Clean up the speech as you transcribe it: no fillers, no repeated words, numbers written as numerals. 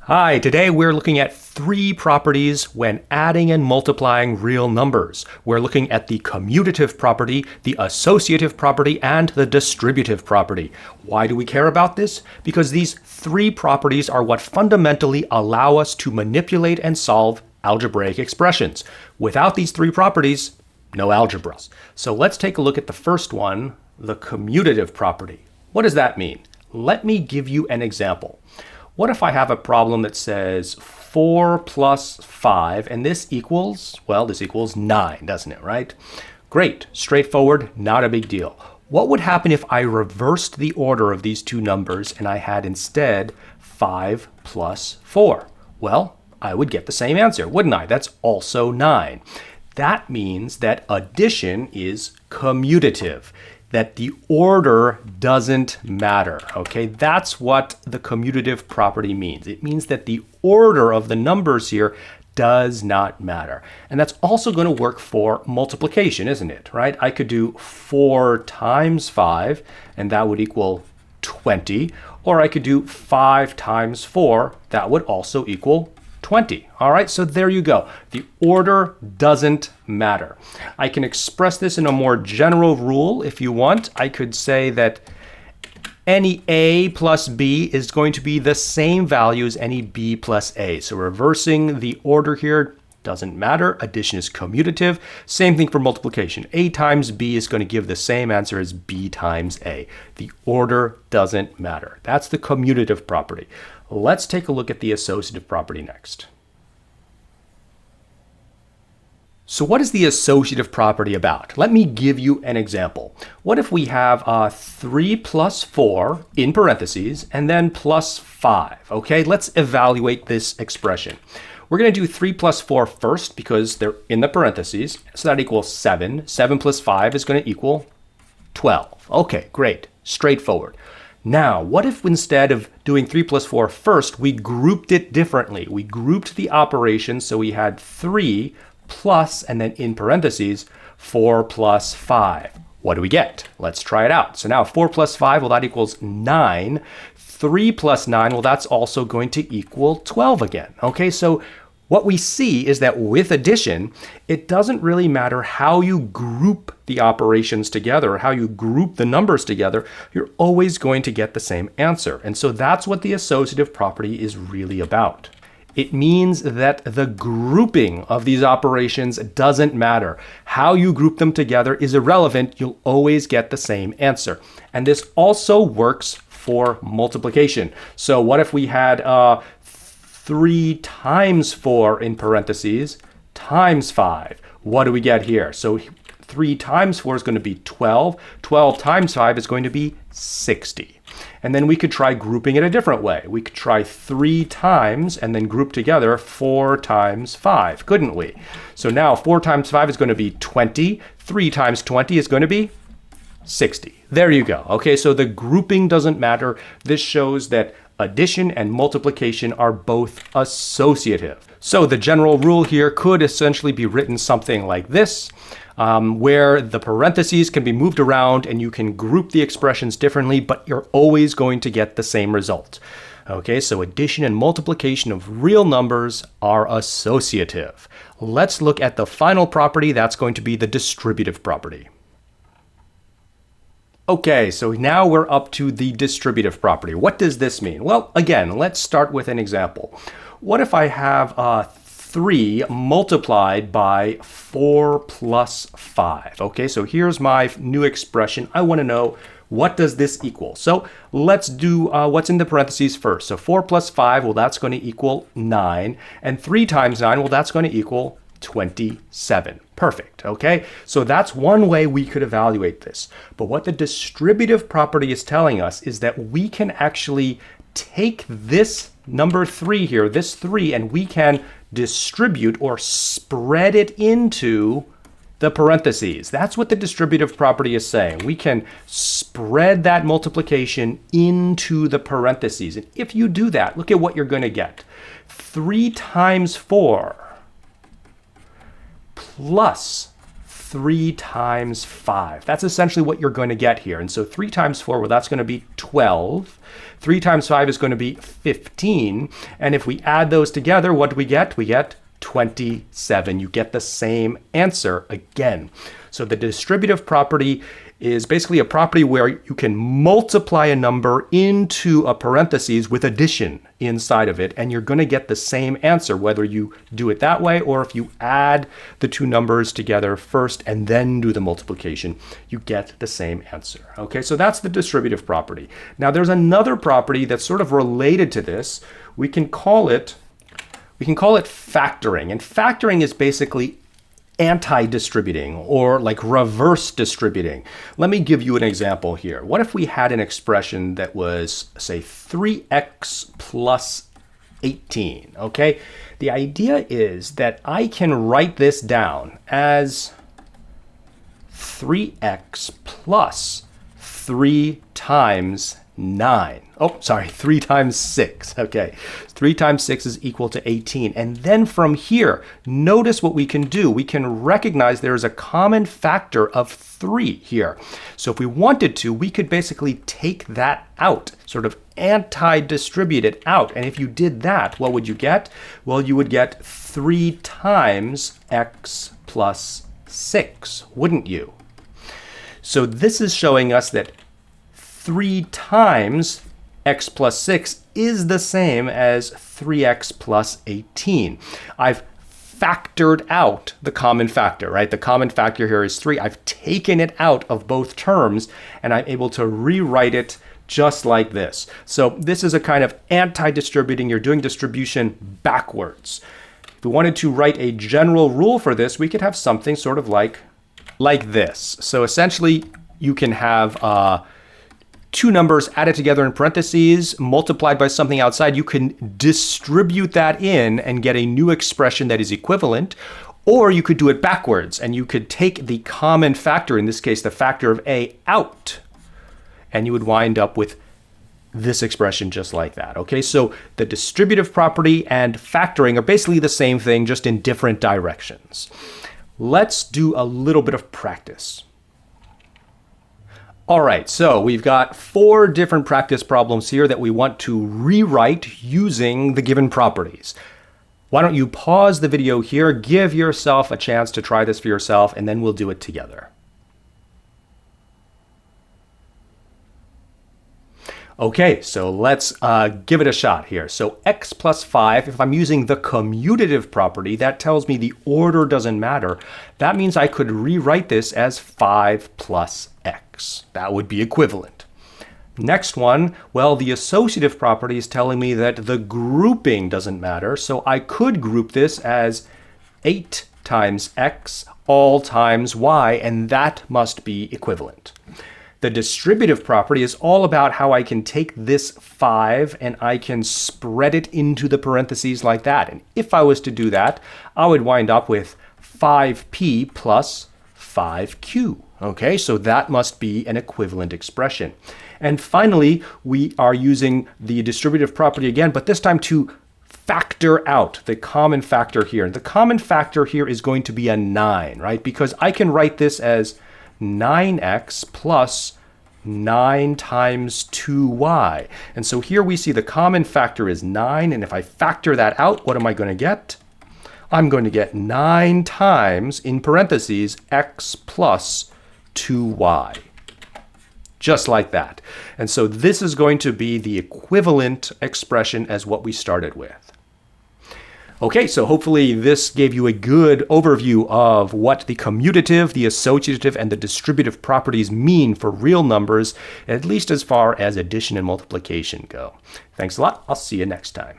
Hi, today we're looking at three properties when adding and multiplying real numbers. We're looking at the commutative property, the associative property, and the distributive property. Why do we care about this? Because these three properties are what fundamentally allow us to manipulate and solve algebraic expressions. Without these three properties, no algebra. So let's take a look at the first one, the commutative property. What does that mean? Let me give you an example. What if I have a problem that says 4 plus 5, and this equals, well, this equals 9, doesn't it, right? Great, straightforward, not a big deal. What would happen if I reversed the order of these two numbers and I had instead 5 plus 4? Well, I would get the same answer, wouldn't I? That's also 9. That means that addition is commutative, that the order doesn't matter, okay? That's what the commutative property means. It means that the order of the numbers here does not matter. And that's also going to work for multiplication, isn't it, right? I could do 4 times 5, and that would equal 20. Or I could do 5 times 4, that would also equal 20. All right, so there you go. The order doesn't matter. I can express this in a more general rule if you want. I could say that any A plus B is going to be the same value as any B plus A. So reversing the order here doesn't matter. Addition is commutative. Same thing for multiplication. A times B is going to give the same answer as B times A. The order doesn't matter. That's the commutative property. Let's take a look at the associative property next. So what is the associative property about? Let me give you an example. What if we have 3 plus 4 in parentheses and then plus 5? Okay, let's evaluate this expression. We're going to do 3 plus 4 first because they're in the parentheses. So that equals 7. 7 plus 5 is going to equal 12. Okay, great. Straightforward. Now, what if instead of doing 3 plus 4 first, we grouped it differently? We grouped the operations so we had 3 plus, and then in parentheses, 4 plus 5. What do we get? Let's try it out. So now 4 plus 5, well, that equals 9. 3 plus 9, well, that's also going to equal 12 again. Okay, so what we see is that with addition, it doesn't really matter how you group the operations together or how you group the numbers together, you're always going to get the same answer. And so that's what the associative property is really about. It means that the grouping of these operations doesn't matter. How you group them together is irrelevant. You'll always get the same answer. And this also works for multiplication. So what if we had 3 times 4 in parentheses times 5? What do we get here? So 3 times 4 is going to be 12. 12 times 5 is going to be 60. And then we could try grouping it a different way. We could try 3 times and then group together 4 times 5, couldn't we? So now 4 times 5 is going to be 20. 3 times 20 is going to be 60. There you go. Okay, so the grouping doesn't matter. This shows that addition and multiplication are both associative. So the general rule here could essentially be written something like this, where the parentheses can be moved around and you can group the expressions differently, but you're always going to get the same result. Okay, so addition and multiplication of real numbers are associative. Let's look at the final property. That's going to be the distributive property. Okay, so now we're up to the distributive property. What does this mean? Well, again, let's start with an example. What if I have 3 multiplied by 4 plus 5? Okay, so here's my new expression. I want to know, what does this equal? So let's do what's in the parentheses first. So 4 plus 5, well, that's going to equal 9. And 3 times 9, well, that's going to equal 27. Perfect, okay? So that's one way we could evaluate this. But what the distributive property is telling us is that we can actually take this number 3 here, this 3, and we can distribute or spread it into the parentheses. That's what the distributive property is saying. We can spread that multiplication into the parentheses. And if you do that, look at what you're going to get. 3 times 4 plus 3 times 5. That's essentially what you're going to get here. And so 3 times 4, well, that's going to be 12. 3 times 5 is going to be 15. And if we add those together, what do we get? We get 27. You get the same answer again. So the distributive property is basically a property where you can multiply a number into a parentheses with addition inside of it, and you're going to get the same answer whether you do it that way or if you add the two numbers together first and then do the multiplication, you get the same answer. Okay, so that's the distributive property. Now there's another property that's sort of related to this. We can call it factoring, and factoring is basically anti-distributing or like reverse distributing. Let me give you an example here. What if we had an expression that was, say, 3x plus 18, okay? The idea is that I can write this down as 3x plus 3 times 9. Oh, sorry, 3 times 6. Okay, 3 times 6 is equal to 18. And then from here, notice what we can do. We can recognize there is a common factor of 3 here. So if we wanted to, we could basically take that out, sort of anti-distribute it out. And if you did that, what would you get? Well, you would get 3 times x plus 6, wouldn't you? So this is showing us that 3 times x plus 6 is the same as 3x plus 18. I've factored out the common factor, right? The common factor here is 3. I've taken it out of both terms, and I'm able to rewrite it just like this. So this is a kind of anti-distributing. You're doing distribution backwards. If we wanted to write a general rule for this, we could have something sort of like this. So essentially, you can have two numbers added together in parentheses, multiplied by something outside. You can distribute that in and get a new expression that is equivalent, or you could do it backwards and you could take the common factor, in this case the factor of a, out, and you would wind up with this expression just like that. Okay, so the distributive property and factoring are basically the same thing, just in different directions. Let's do a little bit of practice. All right, so we've got 4 different practice problems here that we want to rewrite using the given properties. Why don't you pause the video here, give yourself a chance to try this for yourself, and then we'll do it together. Okay, so let's give it a shot here. So x plus 5, if I'm using the commutative property, that tells me the order doesn't matter. That means I could rewrite this as 5 plus x. That would be equivalent. Next one, well, the associative property is telling me that the grouping doesn't matter, so I could group this as 8 times x all times y, and that must be equivalent. The distributive property is all about how I can take this 5 and I can spread it into the parentheses like that. And if I was to do that, I would wind up with 5p plus 5q. Okay, so that must be an equivalent expression. And finally, we are using the distributive property again, but this time to factor out the common factor here. The common factor here is going to be a 9, right? Because I can write this as 9x plus 9 times 2y. And so here we see the common factor is 9, and if I factor that out, what am I going to get? I'm going to get 9 times, in parentheses, x plus 2y. Just like that. And so this is going to be the equivalent expression as what we started with. Okay, so hopefully this gave you a good overview of what the commutative, the associative, and the distributive properties mean for real numbers, at least as far as addition and multiplication go. Thanks a lot. I'll see you next time.